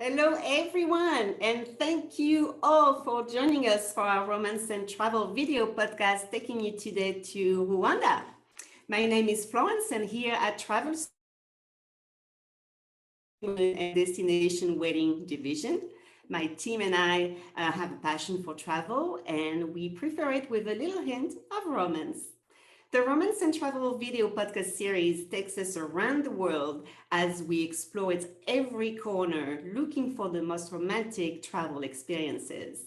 Hello, everyone, and thank you all for joining us for our Romance and Travel video podcast taking you today to Rwanda. My name is Florence, and here at TravelStore and Destination Wedding Division, my team and I have a passion for travel, and we prefer it with a little hint of romance. The Romance and Travel video podcast series takes us around the world as we explore its every corner, looking for the most romantic travel experiences.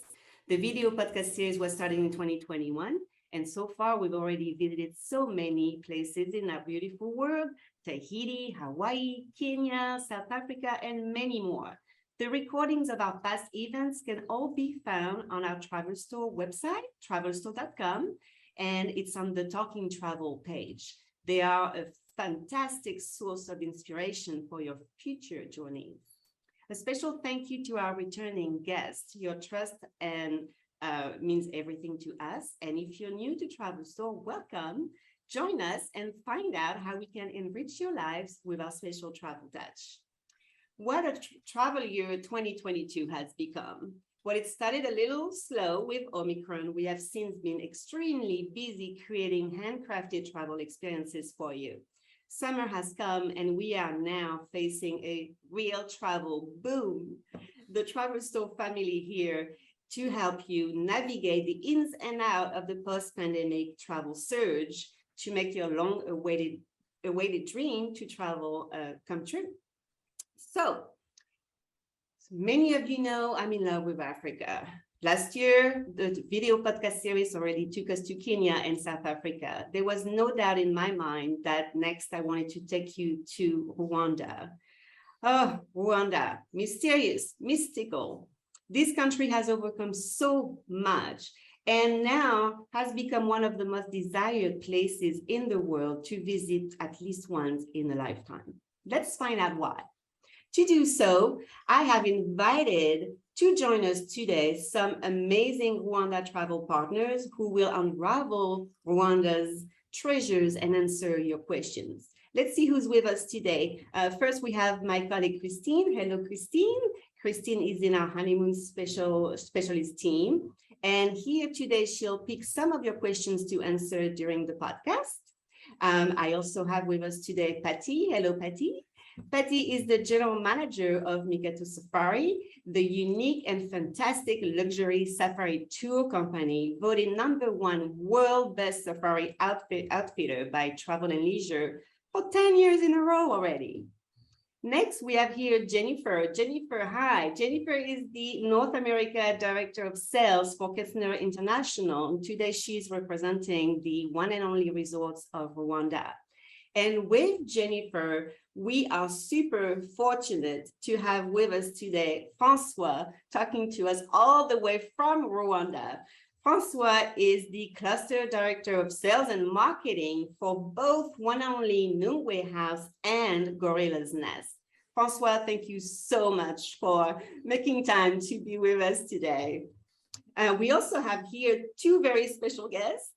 The video podcast series was started in 2021, and so far we've already visited so many places in our beautiful world: Tahiti, Hawaii, Kenya, South Africa, and many more. The recordings of our past events can all be found on our TravelStore website, travelstore.com, and it's on the Talking Travel page. They are a fantastic source of inspiration for your future journeys. A special thank you to our returning guests. Your trust and means everything to us. And if you're new to TravelStore, welcome. Join us and find out how we can enrich your lives with our special travel touch. What a travel year 2022 has become. While it started a little slow with Omicron, we have since been extremely busy creating handcrafted travel experiences for you. Summer has come and we are now facing a real travel boom. The TravelStore family here to help you navigate the ins and outs of the post-pandemic travel surge to make your long-awaited dream to travel come true. So, many of you know I'm in love with Africa. Last year, the video podcast series already took us to Kenya and South Africa. There was no doubt in my mind that next I wanted to take you to Rwanda. Oh, Rwanda, mysterious, mystical. This country has overcome so much and now has become one of the most desired places in the world to visit at least once in a lifetime. Let's find out why. To do so, I have invited to join us today some amazing Rwanda travel partners who will unravel Rwanda's treasures and answer your questions. Let's see who's with us today. First, we have my colleague Christine. Hello, Christine. Christine is in our honeymoon specialist team. And here today, she'll pick some of your questions to answer during the podcast. I also have with us today Patty. Hello, Patty. Patty is the general manager of Mikato Safari, the unique and fantastic luxury safari tour company, voted #1 world best safari outfitter by Travel and Leisure for 10 years in a row already. Next, we have here Jennifer. Jennifer, hi. Jennifer is the North America Director of Sales for Kessner International. Today, she's representing the one and only resorts of Rwanda. And with Jennifer, we are super fortunate to have with us today Francois, talking to us all the way from Rwanda. Francois is the Cluster Director of Sales and Marketing for both one and only Nungwe House and Gorilla's Nest. Francois, thank you so much for making time to be with us today. We also have here two very special guests,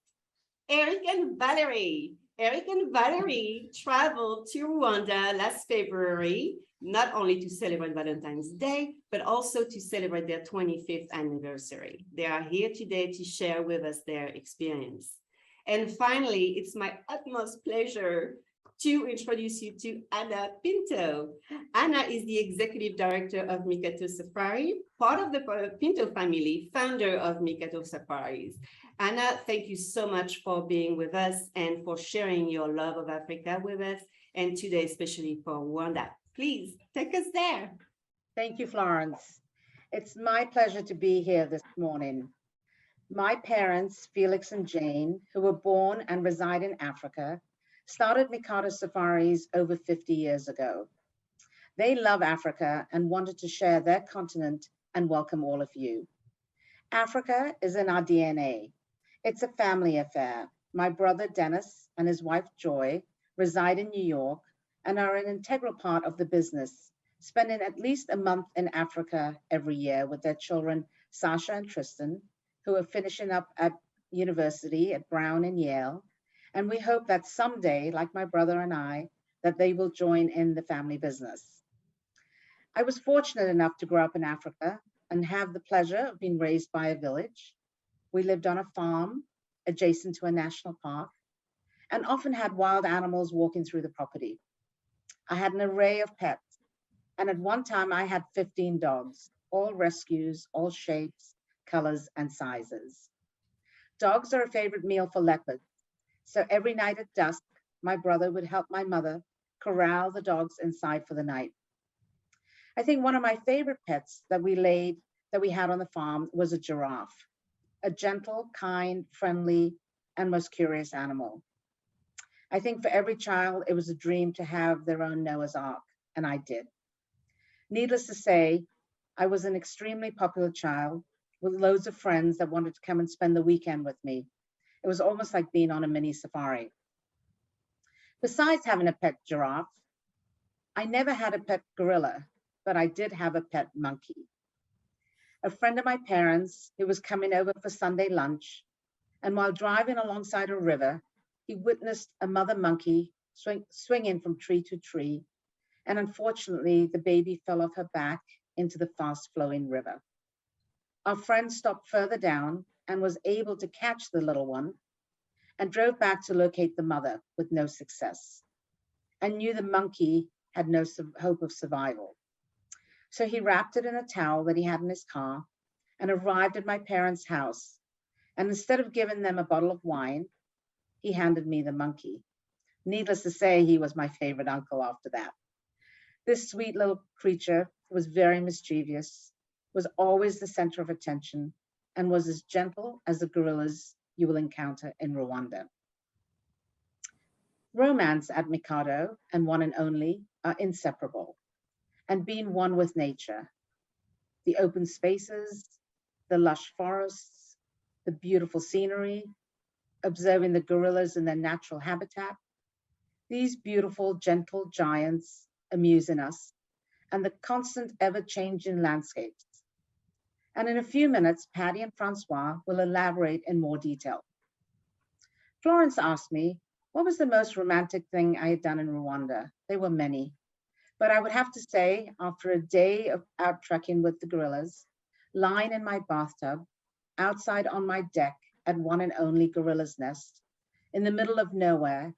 Eric and Valerie. Eric and Valerie traveled to Rwanda last February, not only to celebrate Valentine's Day, but also to celebrate their 25th anniversary. They are here today to share with us their experience. And finally, it's my utmost pleasure to introduce you to Anna Pinto. Anna is the Executive Director of Mikato Safari, part of the Pinto family, founder of Mikato Safaris. Anna, thank you so much for being with us and for sharing your love of Africa with us, and today especially for Rwanda. Please take us there. Thank you, Florence. It's my pleasure to be here this morning. My parents, Felix and Jane, who were born and reside in Africa, started Mikado Safaris over 50 years ago. They love Africa and wanted to share their continent and welcome all of you. Africa is in our DNA. It's a family affair. My brother Dennis and his wife Joy reside in New York and are an integral part of the business, spending at least a month in Africa every year with their children, Sasha and Tristan, who are finishing up at university at Brown and Yale. And we hope that someday, like my brother and I, that they will join in the family business. I was fortunate enough to grow up in Africa and have the pleasure of being raised by a village. We lived on a farm adjacent to a national park and often had wild animals walking through the property. I had an array of pets, and at one time I had 15 dogs, all rescues, all shapes, colors, and sizes. Dogs are a favorite meal for leopards, so every night at dusk, my brother would help my mother corral the dogs inside for the night. I think one of my favorite pets that we had on the farm was a giraffe, a gentle, kind, friendly, and most curious animal. I think for every child, it was a dream to have their own Noah's Ark, and I did. Needless to say, I was an extremely popular child with loads of friends that wanted to come and spend the weekend with me. It was almost like being on a mini safari. Besides having a pet giraffe, I never had a pet gorilla, but I did have a pet monkey. A friend of my parents who was coming over for Sunday lunch, and while driving alongside a river, he witnessed a mother monkey swinging from tree to tree, and unfortunately, the baby fell off her back into the fast flowing river. Our friend stopped further down and was able to catch the little one and drove back to locate the mother with no success and knew the monkey had no hope of survival. So he wrapped it in a towel that he had in his car and arrived at my parents' house. And instead of giving them a bottle of wine, he handed me the monkey. Needless to say, he was my favorite uncle after that. This sweet little creature was very mischievous, was always the center of attention, and was as gentle as the gorillas you will encounter in Rwanda. Romance at Mikado and One and Only are inseparable, and being one with nature, the open spaces, the lush forests, the beautiful scenery, observing the gorillas in their natural habitat, these beautiful, gentle giants amusing us, and the constant, ever changing landscapes. And in a few minutes, Patty and Francois will elaborate in more detail. Florence asked me, what was the most romantic thing I had done in Rwanda? There were many. But I would have to say, after a day of out trekking with the gorillas, lying in my bathtub, outside on my deck at One and Only Gorilla's Nest, in the middle of nowhere,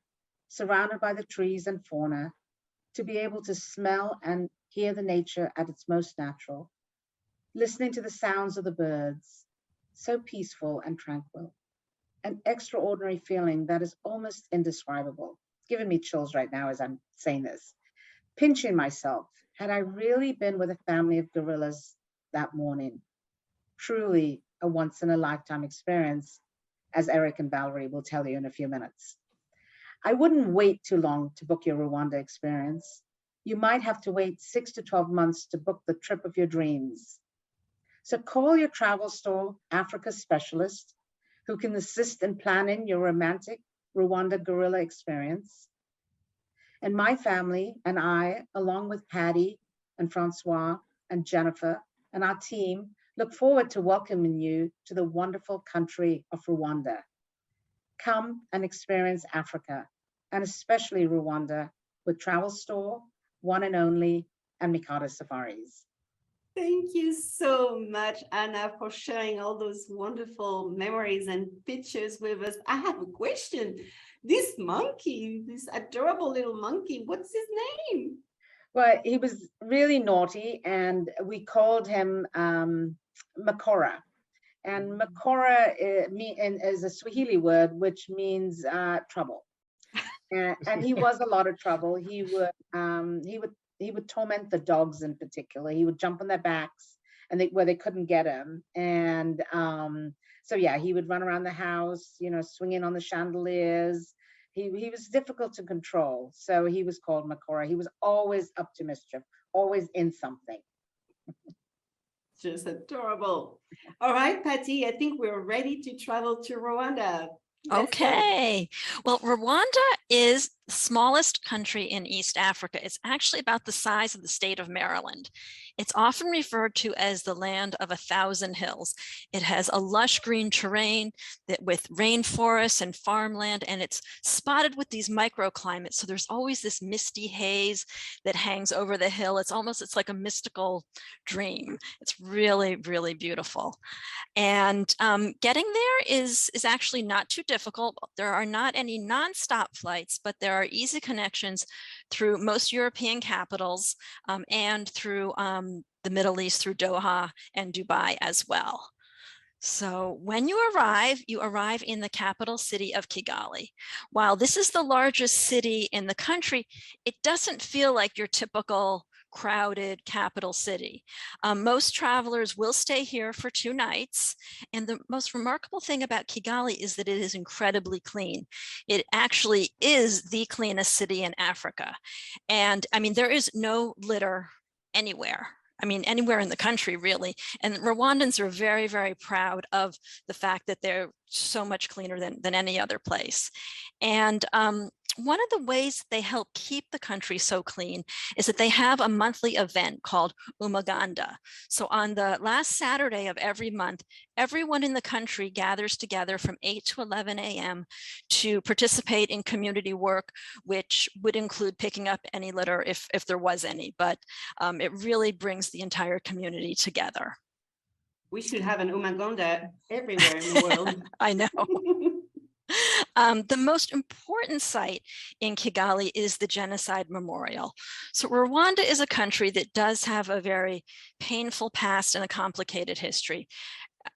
surrounded by the trees and fauna, to be able to smell and hear the nature at its most natural, listening to the sounds of the birds, so peaceful and tranquil, an extraordinary feeling that is almost indescribable, giving me chills right now as I'm saying this, pinching myself. Had I really been with a family of gorillas that morning? Truly a once in a lifetime experience, as Eric and Valerie will tell you in a few minutes. I wouldn't wait too long to book your Rwanda experience. You might have to wait 6 to 12 months to book the trip of your dreams. So call your travel store Africa specialist who can assist in planning your romantic Rwanda gorilla experience. And my family and I, along with Patty and Francois and Jennifer and our team, look forward to welcoming you to the wonderful country of Rwanda. Come and experience Africa, and especially Rwanda, with TravelStore, One and Only, and Mikado Safaris. Thank you so much, Anna, for sharing all those wonderful memories and pictures with us. I have a question. This monkey, this adorable little monkey, what's his name? Well, he was really naughty, and we called him Makora. And Makora is a Swahili word which means trouble. And he was a lot of trouble. He would torment the dogs in particular. He would jump on their backs and where they couldn't get him. And so yeah, he would run around the house, swinging on the chandeliers. He was difficult to control. So he was called Makora. He was always up to mischief, always in something. Just adorable. All right, Patty, I think we're ready to travel to Rwanda. Let's go. Okay. Well, Rwanda is the smallest country in East Africa. It's actually about the size of the state of Maryland. It's often referred to as the land of 1,000 hills. It has a lush green terrain with rainforests and farmland, and it's spotted with these microclimates. So there's always this misty haze that hangs over the hill. It's like a mystical dream. It's really, really beautiful. And getting there is actually not too difficult. There are not any nonstop flights, but there are easy connections through most European capitals and through the Middle East, through Doha and Dubai as well. So when you arrive in the capital city of Kigali. While this is the largest city in the country, it doesn't feel like your typical crowded capital city. Most travelers will stay here for 2 nights. And the most remarkable thing about Kigali is that it is incredibly clean. It actually is the cleanest city in Africa. And I mean, there is no litter anywhere. I mean, anywhere in the country, really. And Rwandans are very, very proud of the fact that they're so much cleaner than any other place. And one of the ways they help keep the country so clean is that they have a monthly event called Umaganda. So on the last Saturday of every month, everyone in the country gathers together from 8 to 11 a.m. to participate in community work, which would include picking up any litter if there was any, but it really brings the entire community together. We should have an Umagonda everywhere in the world. I know. The most important site in Kigali is the Genocide Memorial. So Rwanda is a country that does have a very painful past and a complicated history.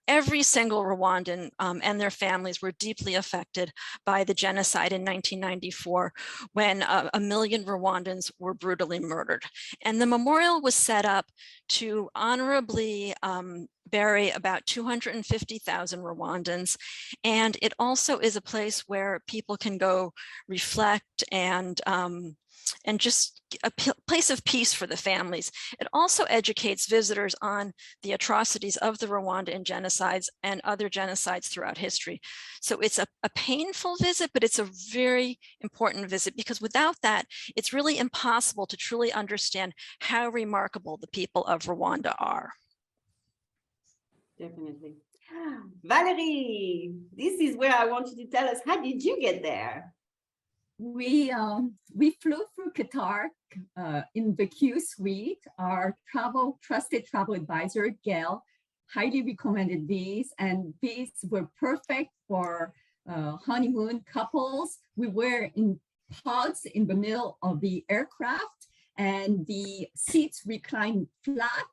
Every single Rwandan and their families were deeply affected by the genocide in 1994, when 1 million Rwandans were brutally murdered. And the memorial was set up to honorably bury about 250,000 Rwandans. And it also is a place where people can go reflect and just a place of peace for the families. It also educates visitors on the atrocities of the Rwandan genocides and other genocides throughout history. So it's a painful visit, but it's a very important visit, because without that, it's really impossible to truly understand how remarkable the people of Rwanda are. Definitely. Valerie, this is where I want you to tell us, how did you get there? We flew through Qatar in the Q suite. Our trusted travel advisor, Gail, highly recommended these, and these were perfect for honeymoon couples. We were in pods in the middle of the aircraft, and the seats reclined flat.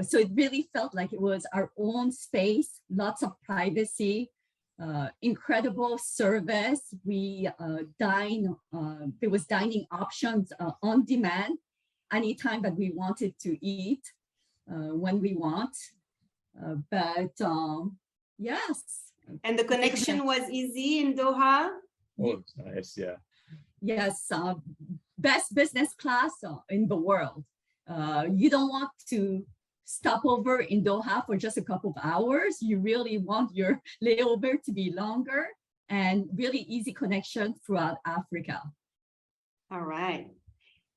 So it really felt like it was our own space, lots of privacy. Incredible service. We there was dining options on demand anytime that we wanted to eat when we want. Yes. And the connection was easy in Doha? Oh, nice, yeah. Yes, best business class in the world. You don't want to stop over in Doha for just a couple of hours. You really want your layover to be longer, and really easy connection throughout Africa. All right.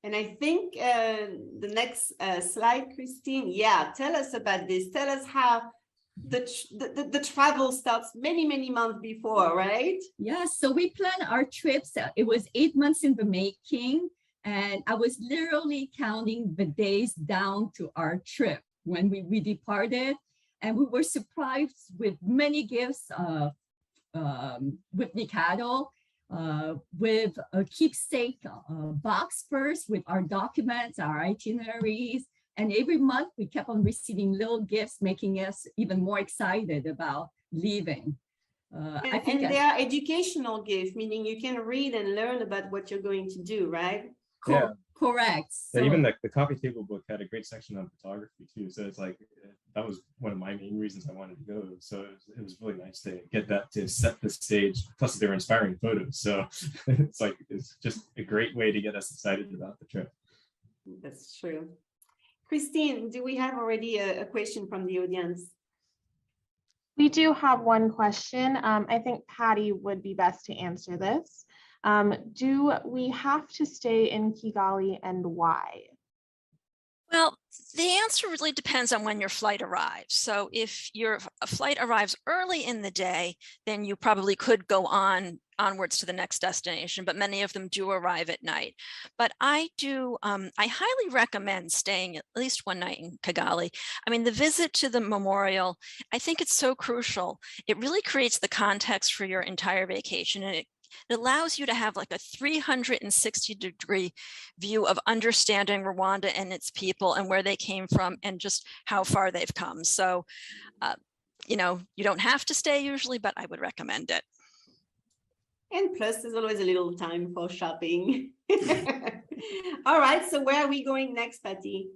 And I think the next slide, Christine. Yeah, tell us about this. Tell us how the travel starts many, many months before, right? Yes, so we planned our trips. It was 8 months in the making, and I was literally counting the days down to our trip when we departed, and we were surprised with many gifts with Mikado, with a keepsake box first with our documents, our itineraries, and every month we kept on receiving little gifts, making us even more excited about leaving. And they are educational gifts, meaning you can read and learn about what you're going to do, right? Yeah. Correct. So, So, even the coffee table book had a great section on photography too. So it's like, that was one of my main reasons I wanted to go. So it was really nice to get that to set the stage. Plus they were inspiring photos. So it's just a great way to get us excited about the trip. That's true. Christine, do we have already a question from the audience? We do have one question. I think Patty would be best to answer this. Do we have to stay in Kigali and why? Well, the answer really depends on when your flight arrives. So if your flight arrives early in the day, then you probably could go onwards to the next destination, but many of them do arrive at night. But I highly recommend staying at least one night in Kigali. I mean, the visit to the memorial, I think it's so crucial. It really creates the context for your entire vacation, and it allows you to have like a 360-degree view of understanding Rwanda and its people and where they came from and just how far they've come. So, you know, you don't have to stay usually, but I would recommend it. And plus, there's always a little time for shopping. All right, so where are we going next, Patty?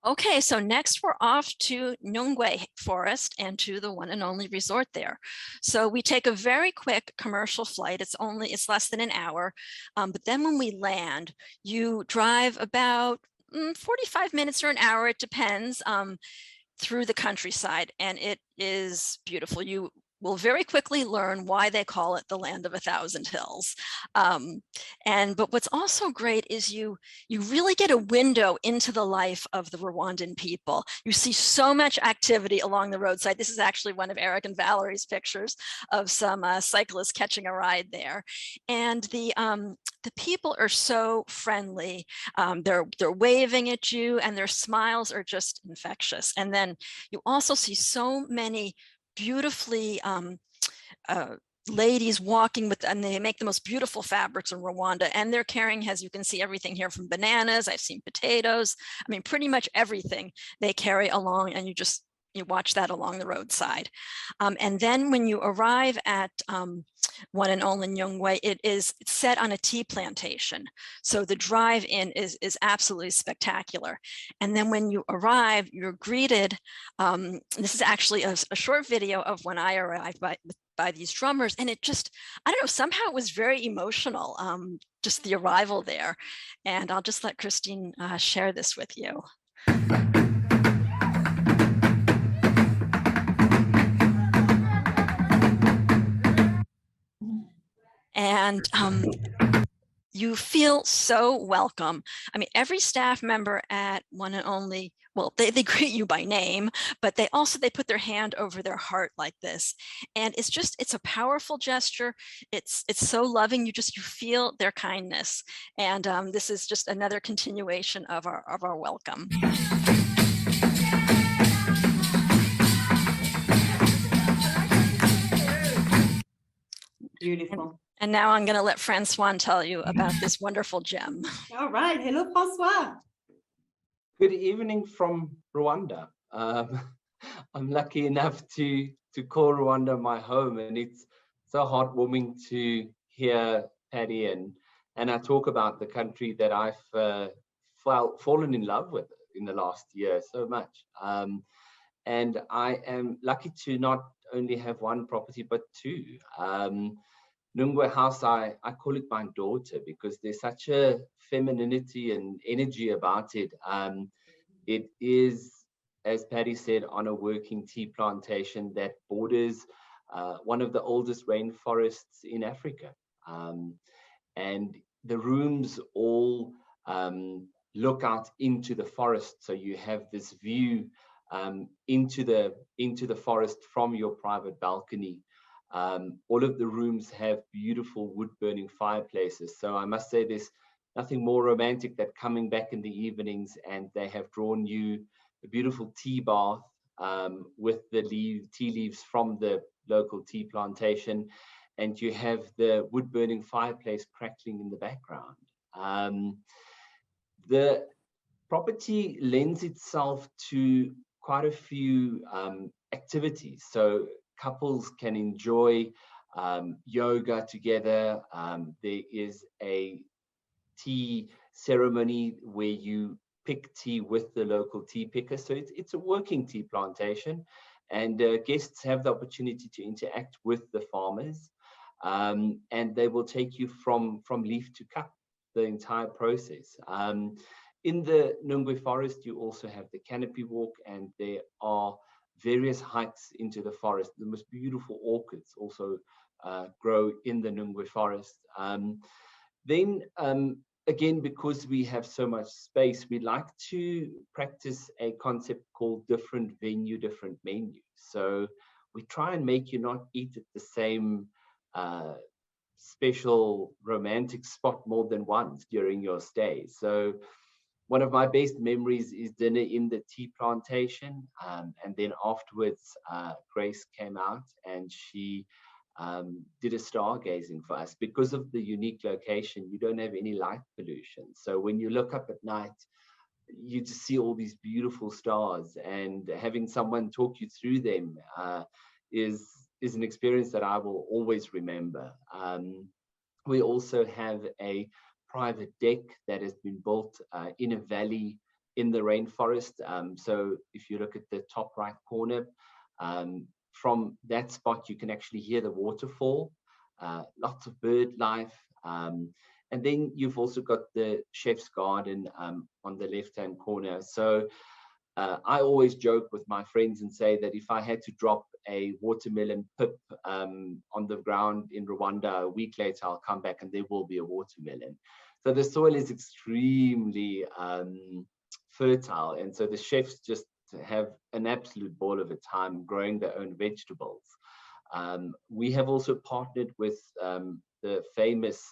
Okay, so next we're off to Nyungwe Forest and to the one and only resort there. So we take a very quick commercial flight. It's less than an hour. But then when we land, you drive about 45 minutes or an hour, it depends, through the countryside, and it is beautiful. You will very quickly learn why they call it the land of 1,000 hills. But what's also great is you really get a window into the life of the Rwandan people. You see so much activity along the roadside. This is actually one of Eric and Valerie's pictures of some cyclists catching a ride there. And the people are so friendly. They're waving at you, and their smiles are just infectious. And then you also see so many beautifully ladies walking with, and they make the most beautiful fabrics in Rwanda, and they're carrying, as you can see, everything here from bananas. I've seen potatoes. I mean, pretty much everything they carry along, and you watch that along the roadside. And then when you arrive at one and only Nyungwe, it's set on a tea plantation. So the drive-in is absolutely spectacular. And then when you arrive, you're greeted, this is actually a short video of when I arrived by these drummers, and it just, I don't know, somehow it was very emotional, just the arrival there. And I'll just let Christine share this with you. And you feel so welcome. I mean, every staff member at One and Only, well, they greet you by name, but they put their hand over their heart like this. And it's a powerful gesture. It's so loving. You feel their kindness. And this is just another continuation of our welcome. Beautiful. And now I'm going to let Francois tell you about this wonderful gem. All right. Hello, Francois. Good evening from Rwanda. I'm lucky enough to call Rwanda my home, and it's so heartwarming to hear Patty and I talk about the country that I've fallen in love with in the last year so much. And I am lucky to not only have one property, but two. Nyungwe House, I call it my daughter because there's such a femininity and energy about it. It is, as Patty said, on a working tea plantation that borders one of the oldest rainforests in Africa. And the rooms all look out into the forest, so you have this view into the forest from your private balcony. All of the rooms have beautiful wood-burning fireplaces. So I must say there's nothing more romantic than coming back in the evenings and they have drawn you a beautiful tea bath with the tea leaves from the local tea plantation, and you have the wood-burning fireplace crackling in the background. The property lends itself to quite a few activities. So couples can enjoy yoga together. There is a tea ceremony where you pick tea with the local tea picker. So it's a working tea plantation, and guests have the opportunity to interact with the farmers, and they will take you from leaf to cup, the entire process. In the Nungwe forest, you also have the canopy walk, and there are various hikes into the forest. The most beautiful orchids also grow in the Nungwe forest. Then again, because we have so much space, we like to practice a concept called different venue, different menu. So we try and make you not eat at the same special romantic spot more than once during your stay. So one of my best memories is dinner in the tea plantation. And then afterwards, Grace came out and she did a stargazing for us. Because of the unique location, you don't have any light pollution. So when you look up at night, you just see all these beautiful stars, and having someone talk you through them is an experience that I will always remember. We also have a private deck that has been built in a valley in the rainforest. So if you look at the top right corner, from that spot, you can actually hear the waterfall, lots of bird life. And then you've also got the chef's garden on the left-hand corner. So I always joke with my friends and say that if I had to drop a watermelon pip on the ground in Rwanda, a week later, I'll come back and there will be a watermelon. So the soil is extremely fertile. And so the chefs just have an absolute ball of a time growing their own vegetables. We have also partnered with the famous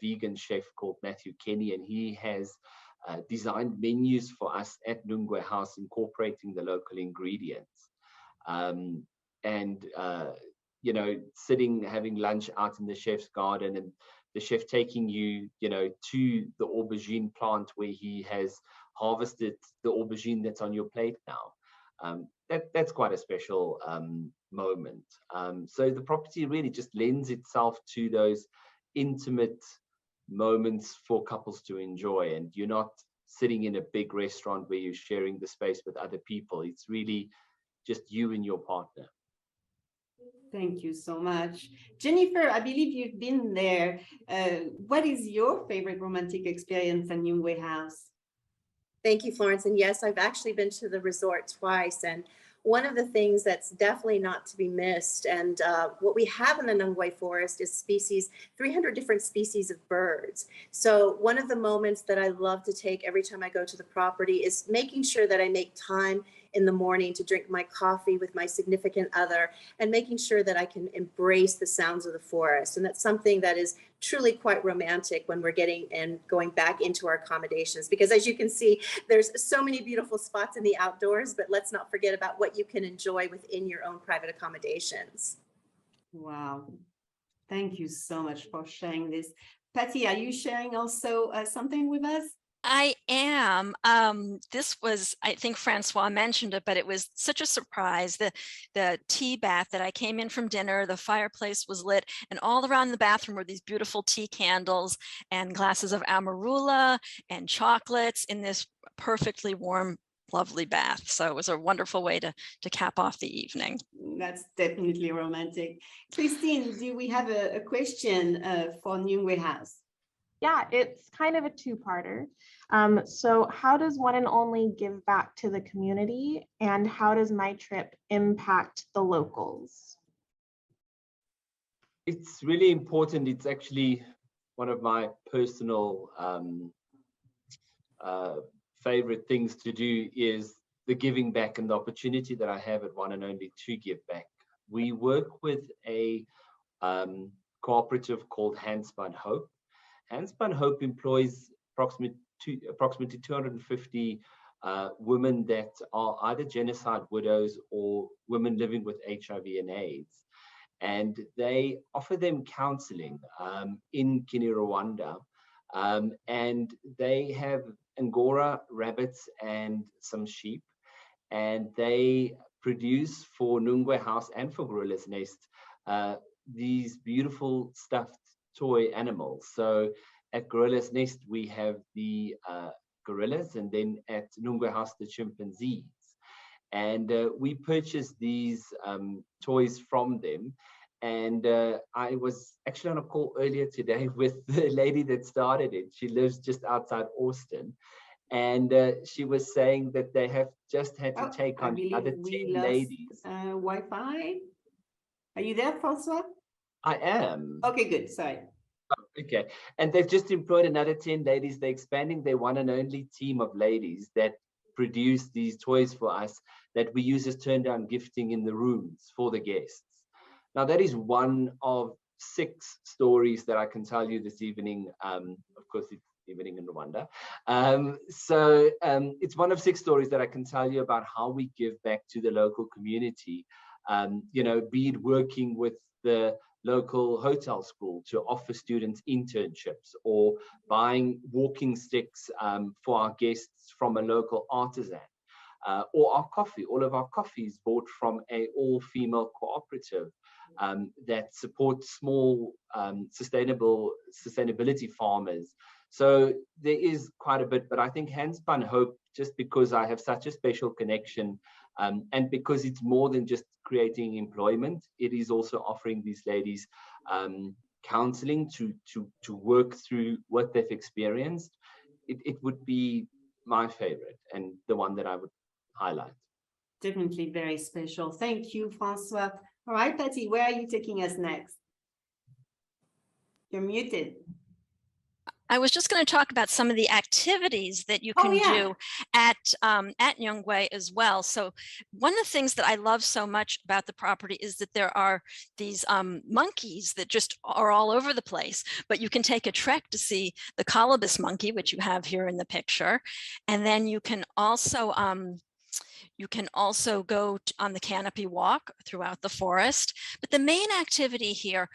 vegan chef called Matthew Kenny, and he has designed menus for us at Nungwe House, incorporating the local ingredients. You know, sitting, having lunch out in the chef's garden, and the chef taking you, you know, to the aubergine plant where he has harvested the aubergine that's on your plate now. That's quite a special moment. So the property really just lends itself to those intimate moments for couples to enjoy, and you're not sitting in a big restaurant where you're sharing the space with other people. It's really just you and your partner. Thank you so much. Jennifer, I believe you've been there. What is your favorite romantic experience at Nungwe House? Thank you, Florence. And yes, I've actually been to the resort twice. And one of the things that's definitely not to be missed, and what we have in the Nungwe forest is 300 different species of birds. So one of the moments that I love to take every time I go to the property is making sure that I make time in the morning to drink my coffee with my significant other, and making sure that I can embrace the sounds of the forest. And that's something that is truly quite romantic when we're getting and going back into our accommodations, because as you can see, there's so many beautiful spots in the outdoors, but let's not forget about what you can enjoy within your own private accommodations. Wow. Thank you so much for sharing this. Patty, are you sharing also something with us? I am. This was, I think Francois mentioned it, but it was such a surprise. The tea bath that I came in from dinner, the fireplace was lit, and all around the bathroom were these beautiful tea candles and glasses of amarula and chocolates in this perfectly warm, lovely bath. So it was a wonderful way to cap off the evening. That's definitely romantic. Christine, do we have a question for Nungwe House? Yeah, it's kind of a two-parter. So how does One and Only give back to the community, and how does my trip impact the locals? It's really important. It's actually one of my personal favorite things to do is the giving back, and the opportunity that I have at One and Only to give back. We work with a cooperative called Handspun Hope. Handspun Hope employs approximately 250 women that are either genocide widows or women living with HIV and AIDS. And they offer them counseling in Rwanda. And they have Angora rabbits and some sheep. And they produce for Nungwe House and for Gorilla's Nest these beautiful stuffed toy animals. So at Gorilla's Nest, we have the gorillas, and then at Nungwe House, the chimpanzees. And we purchased these toys from them. And I was actually on a call earlier today with the lady that started it. She lives just outside Austin. And she was saying that they have just had to take I on believe other we 10 lost ladies. Wi-Fi. Are you there, Francois? I am. Okay, good. Sorry. Okay. And they've just employed another 10 ladies. They're expanding their one and only team of ladies that produce these toys for us that we use as turn down gifting in the rooms for the guests. Now, that is one of 6 stories that I can tell you this evening. Of course, it's evening in Rwanda. It's one of 6 stories that I can tell you about how we give back to the local community. Be it working with the local hotel school to offer students internships, or buying walking sticks for our guests from a local artisan, or our coffee. All of our coffees bought from a all-female cooperative that supports small sustainability farmers. So there is quite a bit, but I think Handspun Hope, just because I have such a special connection, and because it's more than just creating employment, it is also offering these ladies counseling to work through what they've experienced. It would be my favorite and the one that I would highlight. Definitely very special. Thank you, Francois. All right, Patty, where are you taking us next? You're muted. I was just going to talk about some of the activities that you can do at Nyungwe as well. So one of the things that I love so much about the property is that there are these monkeys that just are all over the place, but you can take a trek to see the colobus monkey, which you have here in the picture. And then you can also go on the canopy walk throughout the forest. But the main activity here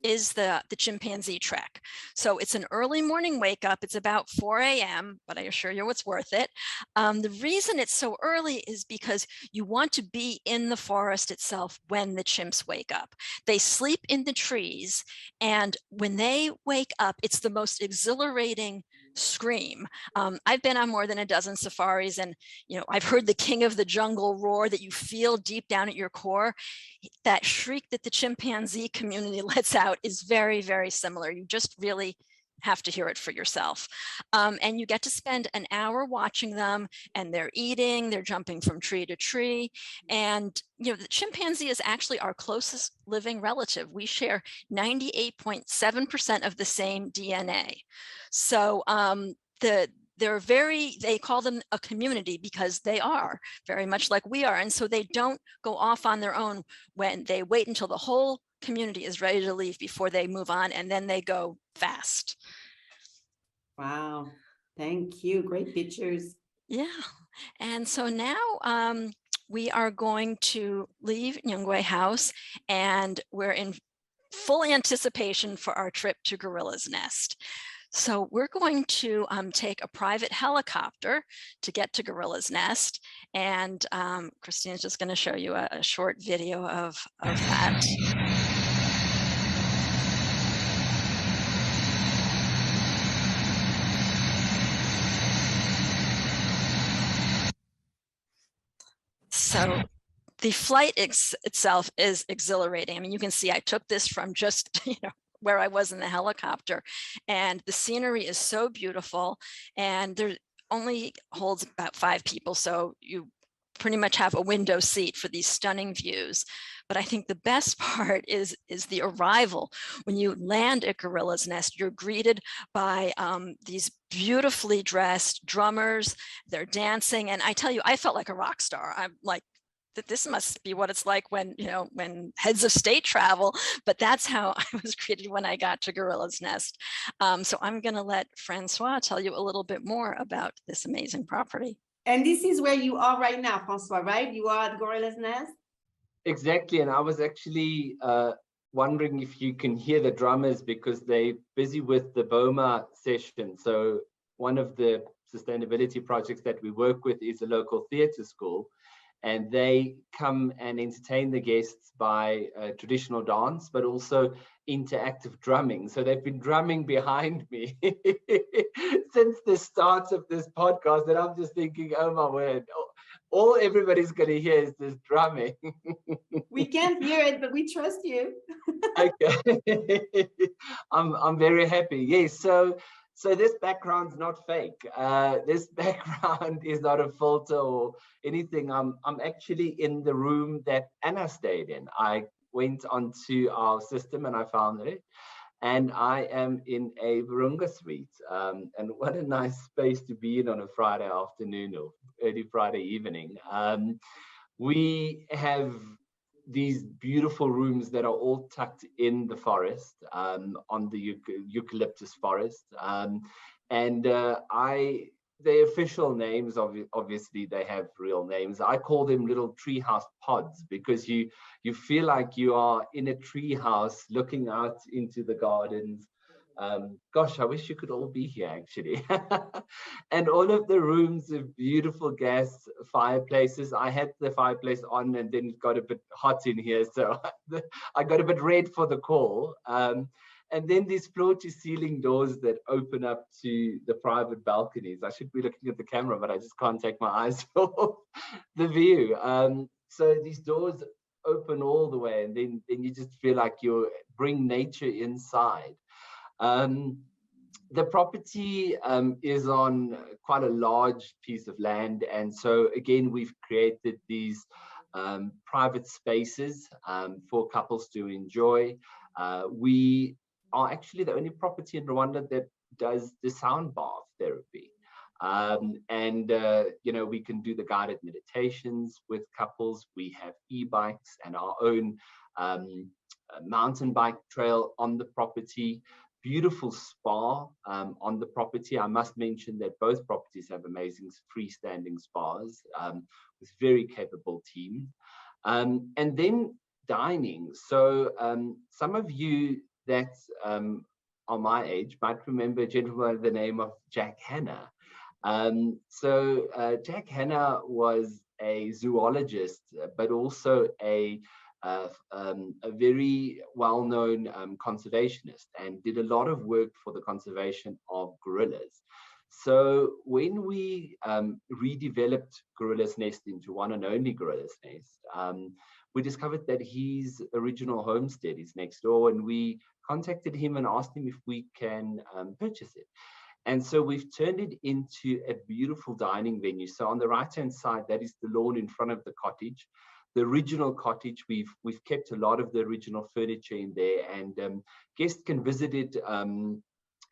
is the chimpanzee trek. So it's an early morning wake up. It's about 4 a.m., but I assure you it's worth it. The reason it's so early is because you want to be in the forest itself when the chimps wake up. They sleep in the trees, and when they wake up, it's the most exhilarating scream. I've been on more than a dozen safaris, and I've heard the king of the jungle roar that you feel deep down at your core. That shriek that the chimpanzee community lets out is very, very similar. You just really have to hear it for yourself. And you get to spend an hour watching them, and they're eating, they're jumping from tree to tree. And the chimpanzee is actually our closest living relative. We share 98.7% of the same DNA. So they call them a community because they are very much like we are. And so they don't go off on their own. When they wait until the whole community is ready to leave before they move on, and then they go fast. Wow. Thank you. Great pictures. Yeah. And so now we are going to leave Nyungwe House, and we're in full anticipation for our trip to Gorilla's Nest. So we're going to take a private helicopter to get to Gorilla's Nest. And Christine's just going to show you a short video of that. So the flight itself is exhilarating. I mean, you can see I took this from just, where I was in the helicopter, and the scenery is so beautiful, and there only holds about 5 people. So you pretty much have a window seat for these stunning views. But I think the best part is the arrival. When you land at Gorilla's Nest, you're greeted by these beautifully dressed drummers. They're dancing. And I tell you, I felt like a rock star. I'm like, that this must be what it's like when heads of state travel, but that's how I was greeted when I got to Gorilla's Nest. So I'm going to let Francois tell you a little bit more about this amazing property. And this is where you are right now, Francois, right? You are at Gorilla's Nest? Exactly. And I was actually wondering if you can hear the drummers, because they're busy with the Boma session. So one of the sustainability projects that we work with is a local theatre school. And they come and entertain the guests by traditional dance, but also interactive drumming. So they've been drumming behind me since the start of this podcast. And I'm just thinking, oh my word, all everybody's going to hear is this drumming. We can't hear it, but we trust you. Okay. I'm very happy. Yes. So So this background's not fake. This background is not a filter or anything. I'm actually in the room that Anna stayed in. I went onto our system and I found it. And I am in a Virunga suite. And what a nice space to be in on a Friday afternoon or early Friday evening. We have these beautiful rooms that are all tucked in the forest, on the eucalyptus forest. The official names, obviously they have real names. I call them little treehouse pods because you feel like you are in a treehouse looking out into the gardens. Gosh, I wish you could all be here actually. And all of the rooms have beautiful gas fireplaces. I had the fireplace on and then it got a bit hot in here, so I got a bit red for the call. And then these floor to ceiling doors that open up to the private balconies. I should be looking at the camera, but I just can't take my eyes off the view. So these doors open all the way, and then you just feel like you bring nature inside. The property is on quite a large piece of land. And so again, we've created these private spaces for couples to enjoy. We are actually the only property in Rwanda that does the sound bath therapy. We can do the guided meditations with couples. We have e-bikes and our own mountain bike trail on the property. Beautiful spa on the property. I must mention that both properties have amazing freestanding spas with very capable teams. And then dining. So some of you that are my age might remember a gentleman by the name of Jack Hanna. Jack Hanna was a zoologist, but also a very well-known conservationist and did a lot of work for the conservation of gorillas. So when we redeveloped Gorilla's Nest into one and only Gorilla's Nest, we discovered that his original homestead is next door, and we contacted him and asked him if we can purchase it. And so we've turned it into a beautiful dining venue. So on the right-hand side, that is the lawn in front of the cottage. The original cottage, we've kept a lot of the original furniture in there, and guests can visit it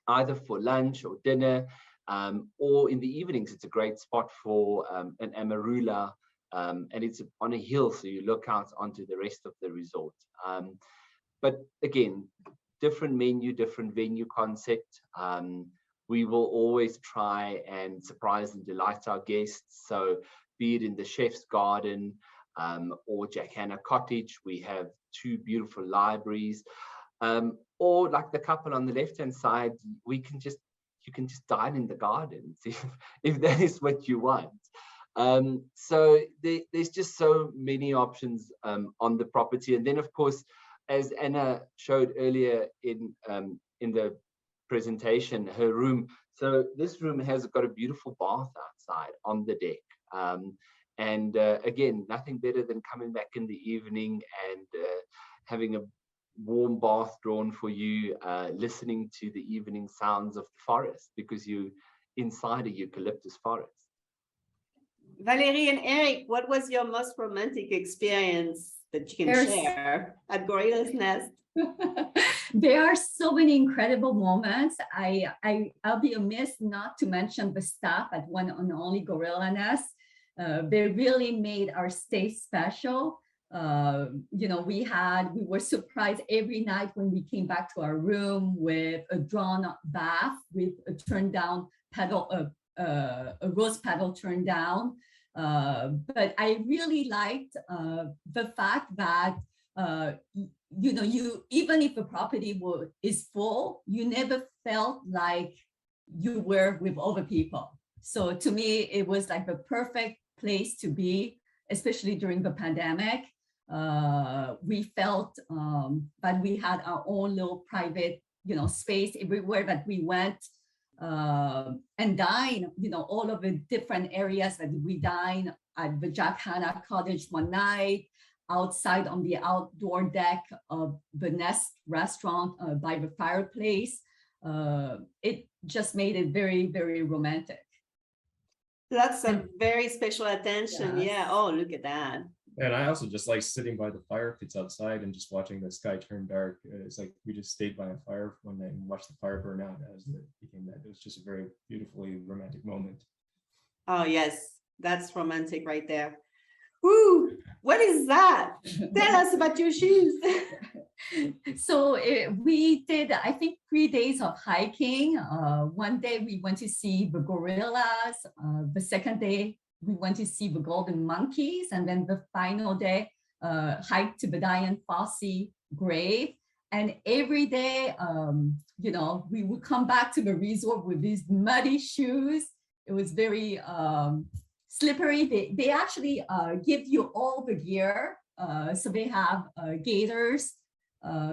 either for lunch or dinner, or in the evenings. It's a great spot for an amarula, and it's on a hill, so you look out onto the rest of the resort. But again, different menu, different venue concept. We will always try and surprise and delight our guests. So be it in the chef's garden, or Jack Hanna Cottage, we have 2 beautiful libraries, or like the couple on the left-hand side, you can just dine in the gardens if that is what you want. So there's just so many options on the property. And then, of course, as Anna showed earlier in the presentation, her room. So this room has got a beautiful bath outside on the deck. Again, nothing better than coming back in the evening and having a warm bath drawn for you, listening to the evening sounds of the forest because you're inside a eucalyptus forest. Valerie and Eric, what was your most romantic experience that you can share at Gorilla's Nest? There are so many incredible moments. I'll be amiss not to mention the staff at one and only Gorilla Nest. They really made our stay special. We were surprised every night when we came back to our room with a drawn bath with a turned down pedal, a rose petal turned down. But I really liked the fact that you even if a property is full, you never felt like you were with other people. So to me, it was like the perfect place to be, especially during the pandemic. We felt that we had our own little private, space everywhere that we went, and dine, all of the different areas that we dine at the Jack Hanna Cottage one night, outside on the outdoor deck of the Nest restaurant by the fireplace. it just made it very, very romantic. That's a very special attention. Yes. Yeah. Oh, look at that. And I also just like sitting by the fire pits outside and just watching the sky turn dark. It's like we just stayed by a fire one night and watched the fire burn out as it became that. It was just a very beautifully romantic moment. Oh, yes. That's romantic right there. Woo! What is that? Tell us about your shoes. So we did, I think, 3 days of hiking. One day we went to see the gorillas. The second day we went to see the golden monkeys. And then the final day, hiked to the Dian Fossey grave. And every day, you know, we would come back to the resort with these muddy shoes. It was very slippery. They actually give you all the gear. So they have gaiters.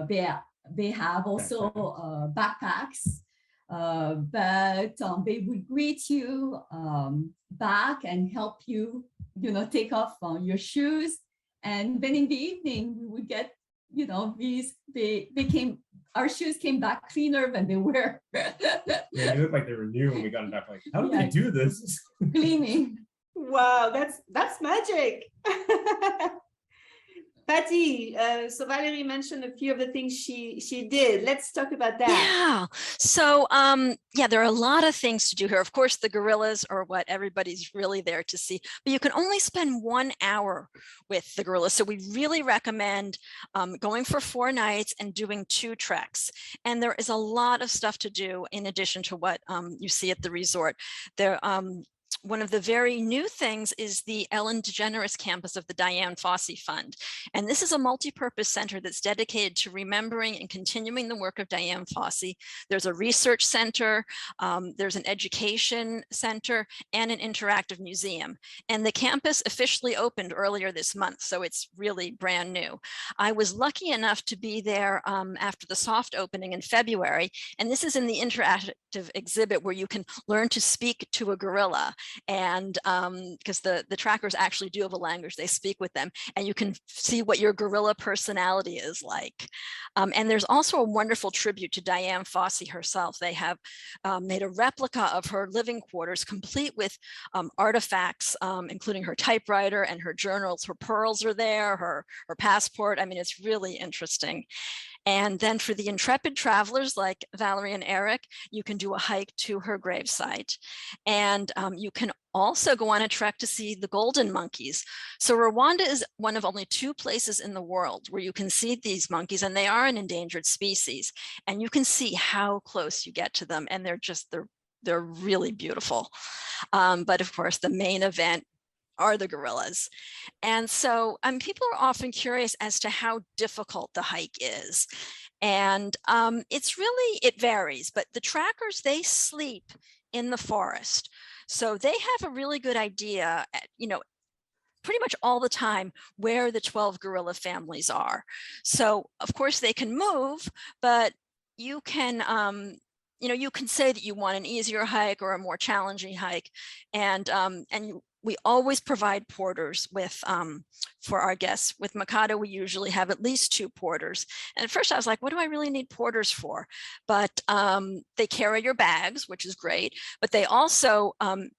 They have also backpacks, but they would greet you back and help you, you know, take off your shoes. And then in the evening, we would get, you know, our shoes came back cleaner than they were. Yeah, they looked like they were new when we got them back. Like, how did they do this? Gleaming. Wow, that's magic. Patty, so Valerie mentioned a few of the things she did. Let's talk about that. Yeah. So yeah, there are a lot of things to do here. Of course, the gorillas are what everybody's really there to see, but you can only spend 1 hour with the gorillas. So we really recommend going for 4 nights and doing 2 treks. And there is a lot of stuff to do in addition to what you see at the resort. There, one of the very new things is the Ellen DeGeneres campus of the Dian Fossey Fund. And this is a multi-purpose center that's dedicated to remembering and continuing the work of Dian Fossey. There's a research center, there's an education center, and an interactive museum. And the campus officially opened earlier this month, so it's really brand new. I was lucky enough to be there after the soft opening in February, and this is in the interactive exhibit where you can learn to speak to a gorilla. And because the trackers actually do have a language, they speak with them, and you can see what your gorilla personality is like. And there's also a wonderful tribute to Dian Fossey herself. They have made a replica of her living quarters, complete with artifacts, including her typewriter and her journals. Her pearls are there, her passport. I mean, it's really interesting. And then for the intrepid travelers like Valerie and Eric, you can do a hike to her gravesite. And you can also go on a trek to see the golden monkeys. So Rwanda is one of only 2 places in the world where you can see these monkeys, and they are an endangered species. And you can see how close you get to them. And they're really beautiful. But of course, the main event are the gorillas. And so people are often curious as to how difficult the hike is. And it varies, but the trackers, they sleep in the forest. So they have a really good idea, pretty much all the time where the 12 gorilla families are. So of course they can move, but you can, you can say that you want an easier hike or a more challenging hike. And we always provide porters with for our guests. With Mikado, we usually have at least 2 porters. And at first I was like, what do I really need porters for? But they carry your bags, which is great, but they also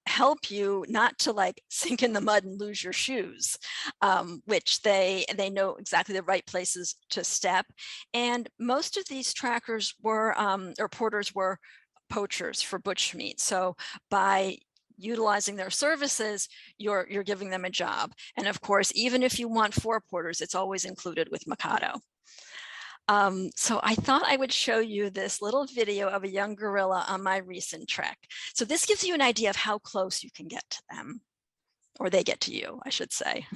help you not to like sink in the mud and lose your shoes, which they know exactly the right places to step. And most of these trackers were, or porters were poachers for bushmeat. So by utilizing their services, you're giving them a job. And of course, even if you want 4 porters, it's always included with Mikado. So I thought I would show you this little video of a young gorilla on my recent trek. So this gives you an idea of how close you can get to them, or they get to you, I should say.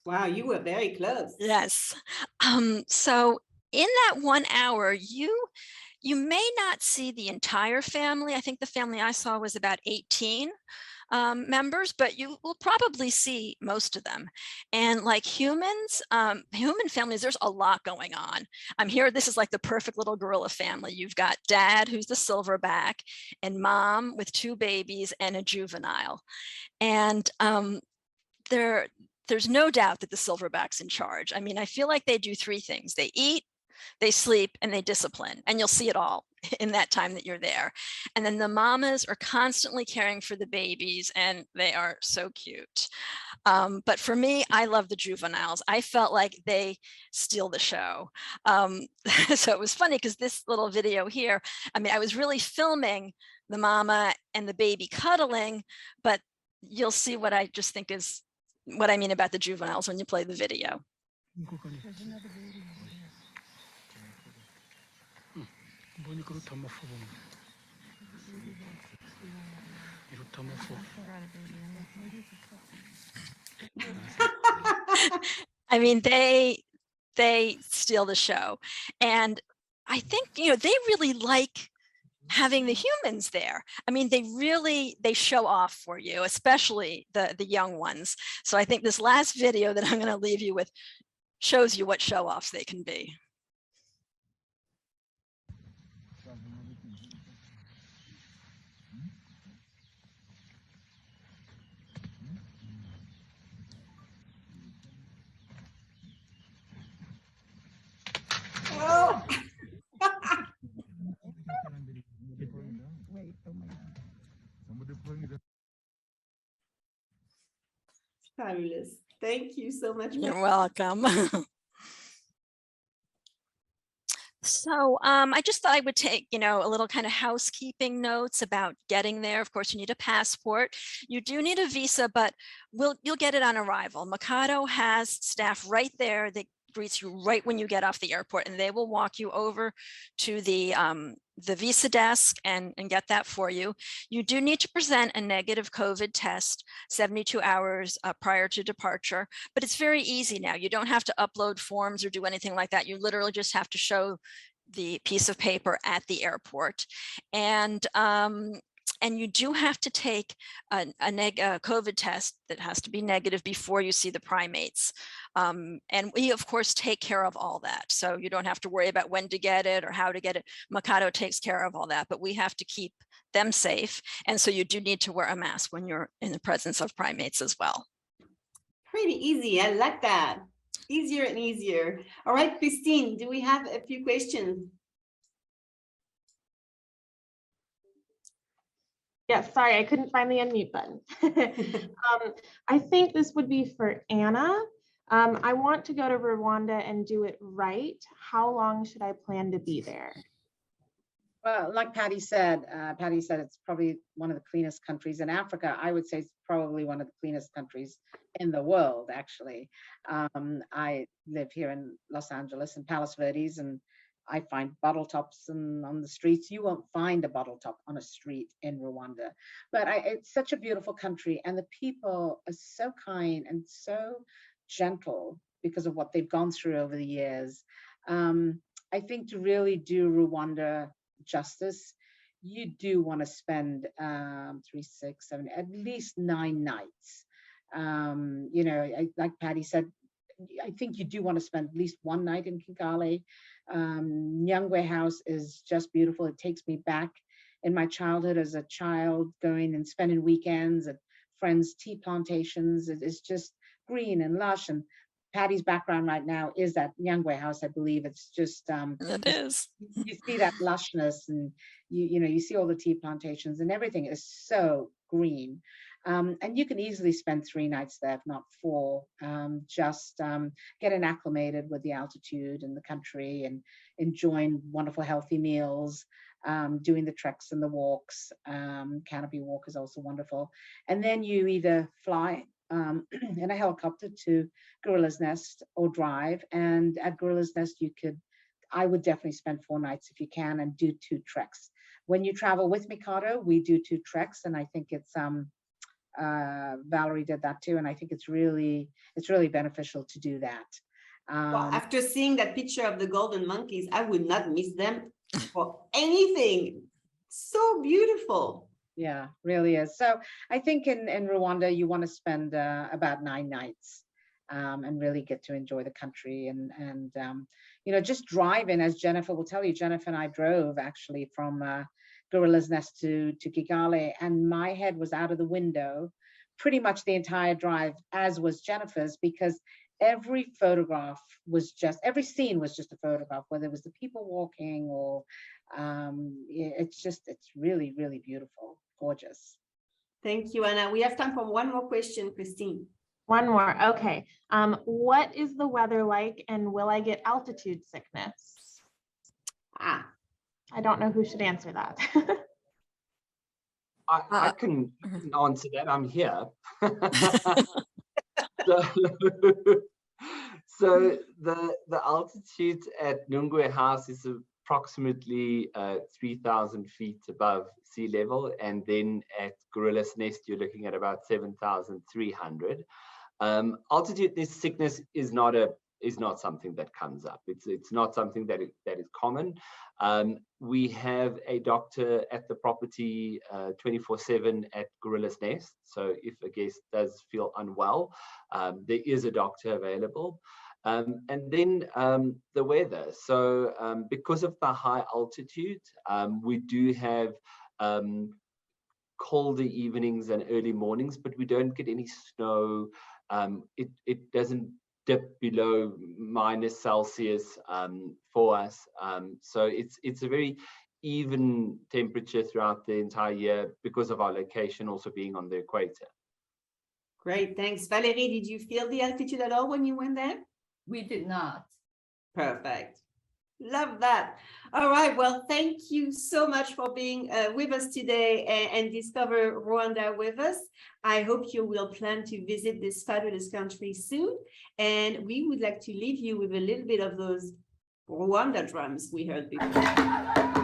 Wow, you were very close. Yes. So in that 1 hour, you may not see the entire family. I think the family I saw was about 18. members, but you will probably see most of them. And like humans, human families, there's a lot going on. I'm here, this is like the perfect little gorilla family. You've got dad, who's the silverback, and mom with 2 babies and a juvenile. And there's no doubt that the silverback's in charge. I mean, I feel like they do 3 things. They eat, they sleep, and they discipline, and you'll see it all in that time that you're there. And then the mamas are constantly caring for the babies, and they are so cute. But for me, I love the juveniles. I felt like they steal the show. So it was funny because this little video here, I mean, I was really filming the mama and the baby cuddling, but you'll see what I just think is what I mean about the juveniles when you play the video. I mean, they steal the show. And I think, you know, they really like having the humans there. I mean, they show off for you, especially the young ones. So I think this last video that I'm going to leave you with shows you what show offs they can be. Oh. Fabulous. Thank you so much. You're welcome. So I just thought I would take, you know, a little kind of housekeeping notes about getting there. Of course, you need a passport. You do need a visa, but you'll get it on arrival. Mikado has staff right there that greets you right when you get off the airport, and they will walk you over to the visa desk and get that for you. You do need to present a negative COVID test 72 hours prior to departure, but it's very easy now. You don't have to upload forms or do anything like that. You literally just have to show the piece of paper at the airport. And you do have to take a COVID test that has to be negative before you see the primates. And we, of course, take care of all that. So you don't have to worry about when to get it or how to get it. Mikado takes care of all that, but we have to keep them safe. And so you do need to wear a mask when you're in the presence of primates as well. Pretty easy. I like that. Easier and easier. All right, Christine, do we have a few questions? Yes, sorry, I couldn't find the unmute button. I think this would be for Anna. I want to go to Rwanda and do it right. How long should I plan to be there? Well, like Patty said it's probably one of the cleanest countries in Africa. I would say it's probably one of the cleanest countries in the world, actually. I live here in Los Angeles in Palos Verdes, and I find bottle tops on the streets. You won't find a bottle top on a street in Rwanda. But it's such a beautiful country, and the people are so kind and so gentle because of what they've gone through over the years. I think to really do Rwanda justice, you do want to spend 3, 6, 7, at least 9 nights. You know, like Patty said, I think you do want to spend at least 1 night in Kigali. Nyangwe House is just beautiful. It takes me back in my childhood as a child, going and spending weekends at friends' tea plantations. It is just green and lush. And Patty's background right now is that Nyangwe House, I believe. It's just It is. You see that lushness, and you know, you see all the tea plantations, and everything is so green. And you can easily spend 3 nights there, if not 4, just getting acclimated with the altitude and the country, and enjoying wonderful healthy meals, doing the treks and the walks. Canopy walk is also wonderful. And then you either fly in a helicopter to Gorilla's Nest or drive. And at Gorilla's Nest, I would definitely spend 4 nights if you can, and do 2 treks. When you travel with Mikado, we do 2 treks, and I think it's Valerie did that too, and I think it's really beneficial to do that. Well, after seeing that picture of the golden monkeys, I would not miss them for anything. So beautiful. Yeah, really is. So I think in Rwanda, you want to spend about 9 nights and really get to enjoy the country and just driving, as Jennifer will tell you. Jennifer and I drove actually from Gorilla's Nest to Kigali, and my head was out of the window pretty much the entire drive, as was Jennifer's, because every scene was just a photograph, whether it was the people walking or it's really, really beautiful, gorgeous. Thank you, Anna. We have time for one more question, Christine. One more. Okay. What is the weather like, and will I get altitude sickness? I don't know who should answer that. I can answer that. I'm here. So the altitude at Nungwe House is approximately 3,000 feet above sea level, and then at Gorilla's Nest you're looking at about 7,300. Altitude sickness is not something that comes up. It's not something that is common. We have a doctor at the property 24/7 at Gorilla's Nest. So if a guest does feel unwell, there is a doctor available. And then the weather. So because of the high altitude, we do have colder evenings and early mornings, but we don't get any snow. It doesn't dip below -Celsius for us. So it's a very even temperature throughout the entire year because of our location also being on the equator. Great, thanks. Valerie, did you feel the altitude at all when you went there? We did not. Perfect. Love that. All right. Well, thank you so much for being with us today and discover Rwanda with us. I hope you will plan to visit this fabulous country soon. And we would like to leave you with a little bit of those Rwanda drums we heard before.